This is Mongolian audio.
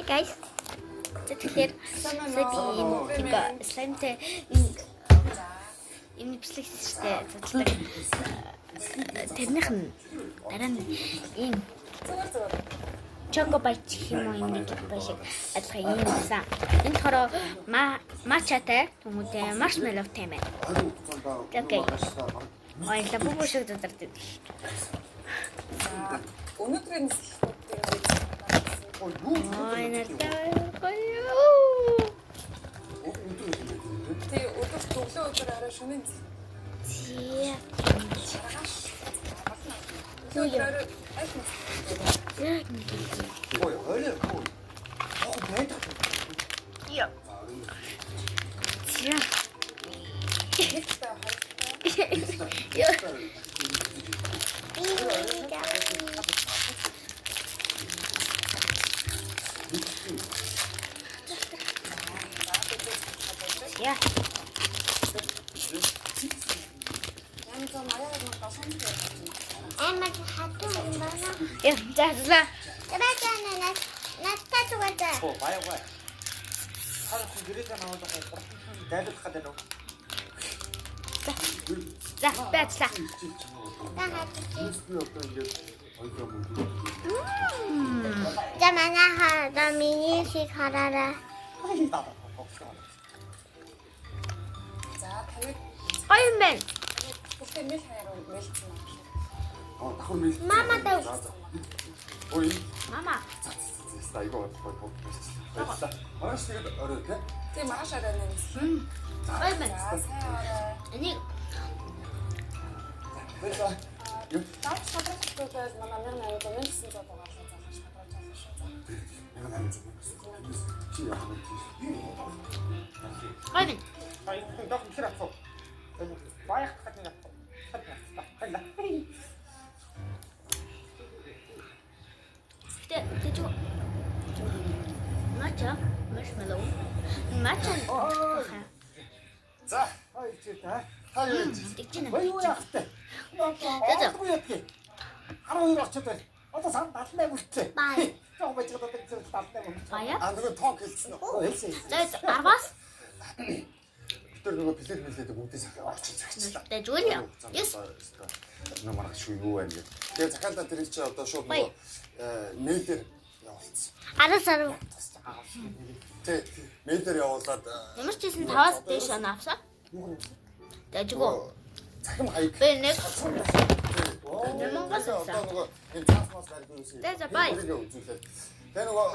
guys. Тэгэхээр сая би нэг слаймтай юм нэвслэх штэ цуцлаг. Тэрнийх нь дараа нь ийм чокобайт юм уу нэг байх адилхан юм байсан. Энэ болохоор мачатай хүмүүдээ маршмеллоутай байна. Окей. Ойлаа бүгд шиг дутагдав. Өнөөдрийн Ой надад гоё. тий өдөр өглөө өдөр арай шөнийн Тий. Ой, 어려. 배다. Яа. Тий. Яа. Яа. Emma хатуу юм байна. Яа, заадлаа. Тэрэгэнэ надтай зүгээрээ. баяа. Хараа гэрээтэй наваад дайлуулах гэдэг нь. За, байцлаа. За манай хаа миний шиг хараарай. за таныг Гоё юм байна. бүхэл мэл хайруу мэлцэн давхар мэл. Мама даа. Ой. Мама. За 이거 баярлалаа. Маргааш тэгээд орой тий. тий маш арай нэмс Гоё юм байна. за сайн арай Энийг За. таач шатрахтайс манай 1800 байгаа шүү заах шатрах байгаа шүү за 내가 나는 좀. чи яах вэ? гоё байна. 너 싫어. баях гэдэг нь. хайла. Тэ Мача, маршмеллоу. Мача. За, чи та. Та юу вэ? Тэгчэн. Юу яах вэ? Юу яах вэ? 12 очоод байна. Одоо санд 78 үлдээ. Бай. Жоо байж байгаа гэдэг чинь 78. Баяа. Нөгөө ток хэлсэн үү? Хэлсэн. За 10-аас Тэр нөгөө плет мэлээд бүгдээ захиа очиж цагчлаа. тэ зүгээр юм. Yes. Нөгөө маргааш шүү юу байна гэх. Тэгээ захиалаа тэр чи одоо шууд нөгөө мэйлээр явуулсан. Арасаар. Тэ мэйлээр явуулаад Ямар ч гэсэн 5-аас дээш авсаа. Тэжгөө. захим хаяг. Би нэг Одоо нөгөө энэ цаас мас гаргаж үзье. Тэ за бай. Тэгээ нөгөө